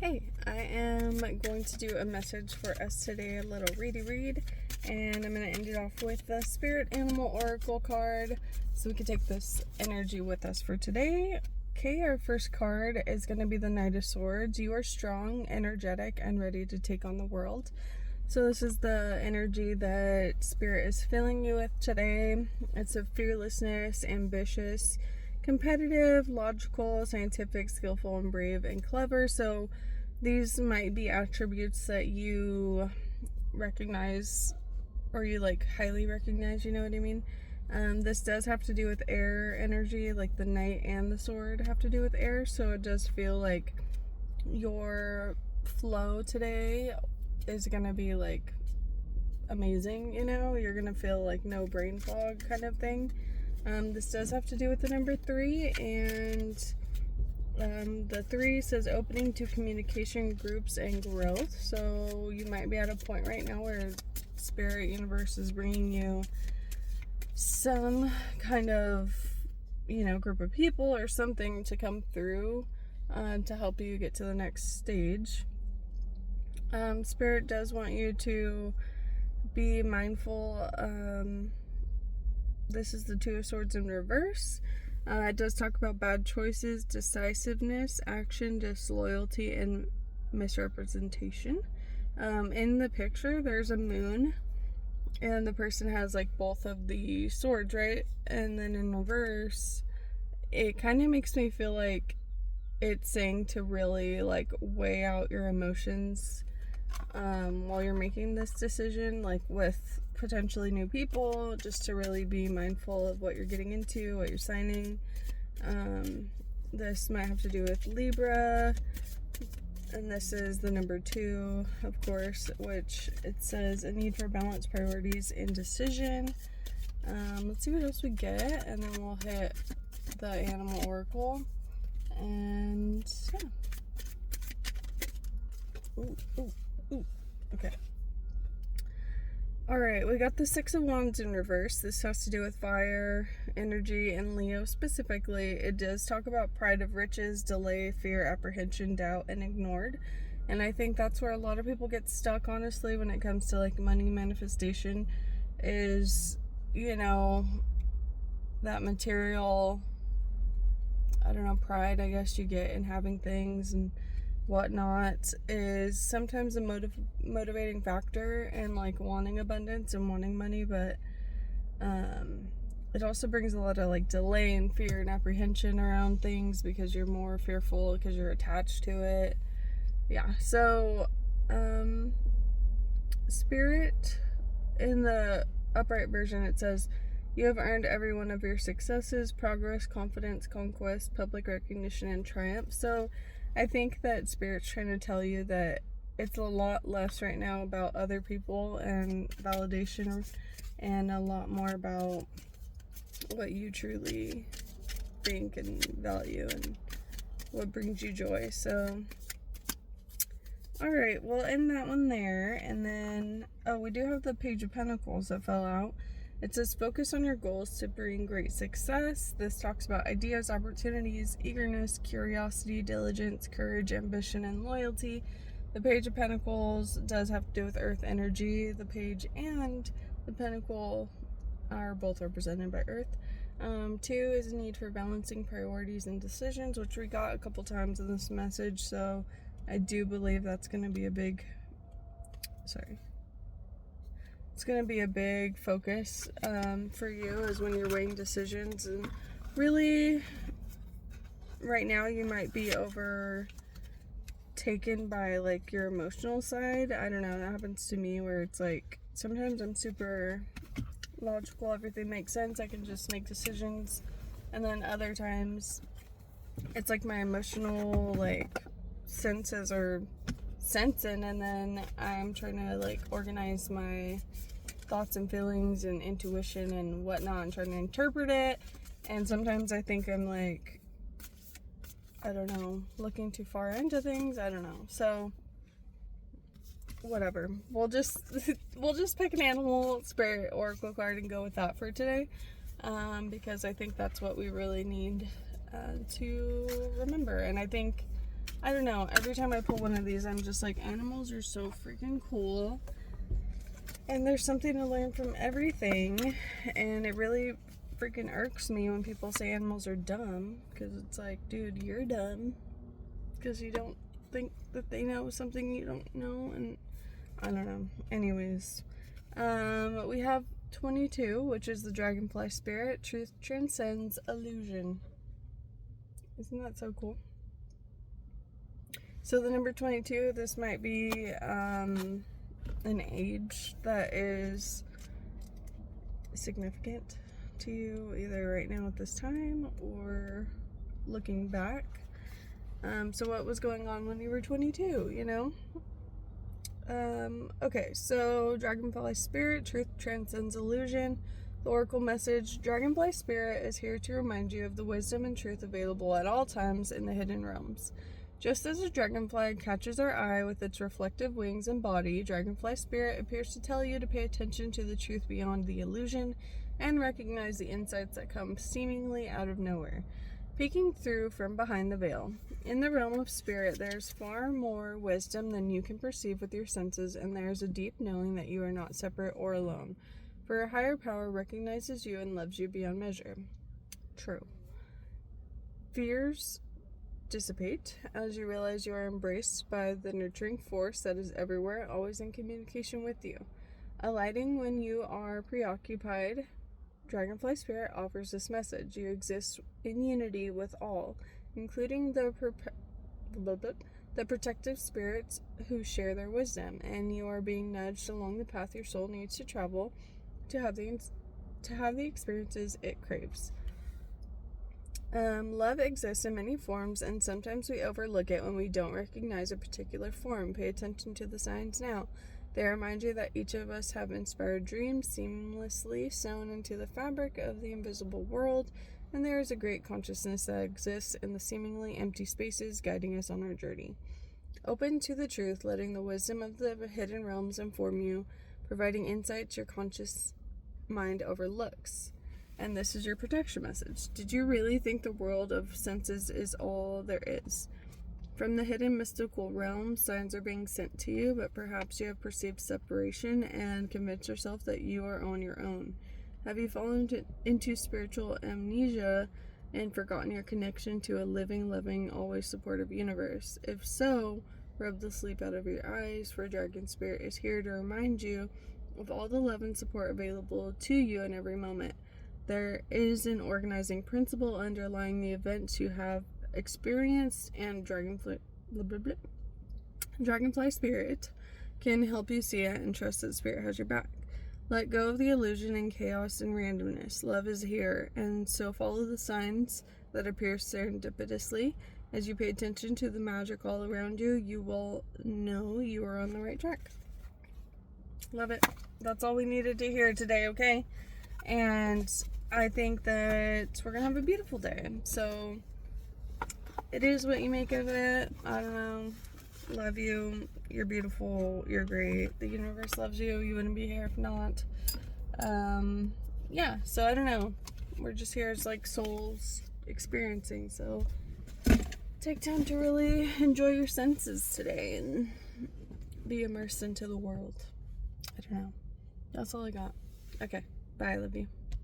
Hey, I am going to do a message for us today, a little ready read, and I'm going to end it off with the Spirit Animal Oracle card so we can take this energy with us for today. Okay, our first card is going to be the Knight of Swords. You are strong, energetic, and ready to take on the world. So this is the energy that Spirit is filling you with today. It's of fearlessness, ambitious, competitive, logical, scientific, skillful, and brave, and clever. So these might be attributes that you recognize, or you like highly recognize, you know what I mean? This does have to do with air energy, like the knight and the sword have to do with air, so it does feel like your flow today is gonna be like amazing, you know? You're gonna feel like no brain fog kind of thing. This does have to do with the number 3, and the 3 says opening to communication, groups, and growth. So you might be at a point right now where Spirit Universe is bringing you some kind of, group of people or something to come through to help you get to the next stage. Spirit does want you to be mindful. This is the 2 of Swords in reverse. It does talk about bad choices, decisiveness, action, disloyalty, and misrepresentation. In the picture, there's a moon, and the person has like both of the swords, right? And then in reverse, it kind of makes me feel like it's saying to really like weigh out your emotions while you're making this decision, like with potentially new people, just to really be mindful of what you're getting into, what you're signing. This might have to do with Libra, and this is the number 2, of course, which it says a need for balance, priorities, and decision. Let's see what else we get, and then we'll hit the Animal Oracle. And yeah. Ooh. Okay. Alright, we got the 6 of Wands in reverse. This has to do with fire, energy, and Leo specifically. It does talk about pride of riches, delay, fear, apprehension, doubt, and ignored. And I think that's where a lot of people get stuck, honestly, when it comes to like money manifestation, is, that material, pride, I guess, you get in having things and whatnot is sometimes a motivating factor in like wanting abundance and wanting money, but it also brings a lot of like delay and fear and apprehension around things because you're more fearful because you're attached to it. Yeah, so Spirit, in the upright version, it says you have earned every one of your successes, progress, confidence, conquest, public recognition, and triumph. So I think that Spirit's trying to tell you that it's a lot less right now about other people and validation, and a lot more about what you truly think and value and what brings you joy. So, alright, we'll end that one there. And then, we do have the Page of Pentacles that fell out. It says focus on your goals to bring great success. This talks about ideas, opportunities, eagerness, curiosity, diligence, courage, ambition, and loyalty. The Page of Pentacles does have to do with earth energy. The page and the pentacle are both represented by earth. 2 is a need for balancing priorities and decisions, which we got a couple times in this message. So I do believe that's going to be a big... It's going to be a big focus for you, is when you're weighing decisions. And really, right now, you might be overtaken by like your emotional side. I don't know, that happens to me where it's like sometimes I'm super logical, everything makes sense, I can just make decisions, and then other times it's like my emotional like senses are sensing, and then I'm trying to like organize my thoughts and feelings and intuition and whatnot and trying to interpret it. And sometimes I think I'm like, looking too far into things. I don't know. So whatever. We'll just pick an Animal Spirit Oracle card and go with that for today. Because I think that's what we really need to remember. And I think I don't know. Every time I pull one of these, I'm just like, animals are so freaking cool. And there's something to learn from everything. And it really freaking irks me when people say animals are dumb. Because it's like, dude, you're dumb. Because you don't think that they know something you don't know. And I don't know. Anyways. We have 22, which is the dragonfly spirit. Truth transcends illusion. Isn't that so cool? So the number 22, this might be an age that is significant to you either right now at this time or looking back. So what was going on when you were 22, you know? Okay, so Dragonfly Spirit, Truth Transcends Illusion. The Oracle message, Dragonfly Spirit is here to remind you of the wisdom and truth available at all times in the hidden realms. Just as a dragonfly catches our eye with its reflective wings and body, Dragonfly Spirit appears to tell you to pay attention to the truth beyond the illusion and recognize the insights that come seemingly out of nowhere, peeking through from behind the veil. In the realm of spirit, there's far more wisdom than you can perceive with your senses, and there's a deep knowing that you are not separate or alone, for a higher power recognizes you and loves you beyond measure. True. Fears dissipate as you realize you are embraced by the nurturing force that is everywhere, always in communication with you. Alighting when you are preoccupied, Dragonfly Spirit offers this message. You exist in unity with all, including the protective spirits who share their wisdom, and you are being nudged along the path your soul needs to travel to have the experiences it craves. Love exists in many forms, and sometimes we overlook it when we don't recognize a particular form. Pay attention to the signs now. They remind you that each of us have inspired dreams seamlessly sewn into the fabric of the invisible world, and there is a great consciousness that exists in the seemingly empty spaces guiding us on our journey. Open to the truth, letting the wisdom of the hidden realms inform you, providing insights your conscious mind overlooks. And this is your protection message. Did you really think the world of senses is all there is? From the hidden mystical realm, signs are being sent to you, but perhaps you have perceived separation and convinced yourself that you are on your own. Have you fallen into spiritual amnesia and forgotten your connection to a living, loving, always supportive universe? If so, rub the sleep out of your eyes, for Dragon Spirit is here to remind you of all the love and support available to you in every moment. There is an organizing principle underlying the events you have experienced, and Dragonfly Spirit can help you see it and trust that Spirit has your back. Let go of the illusion and chaos and randomness. Love is here, and so follow the signs that appear serendipitously. As you pay attention to the magic all around you, you will know you are on the right track. Love it. That's all we needed to hear today, okay? And I think that we're going to have a beautiful day. So it is what you make of it. I don't know. Love you. You're beautiful. You're great. The universe loves you. You wouldn't be here if not. Yeah, so I don't know. We're just here as like souls experiencing. So take time to really enjoy your senses today and be immersed into the world. I don't know. That's all I got. Okay. Bye. I love you.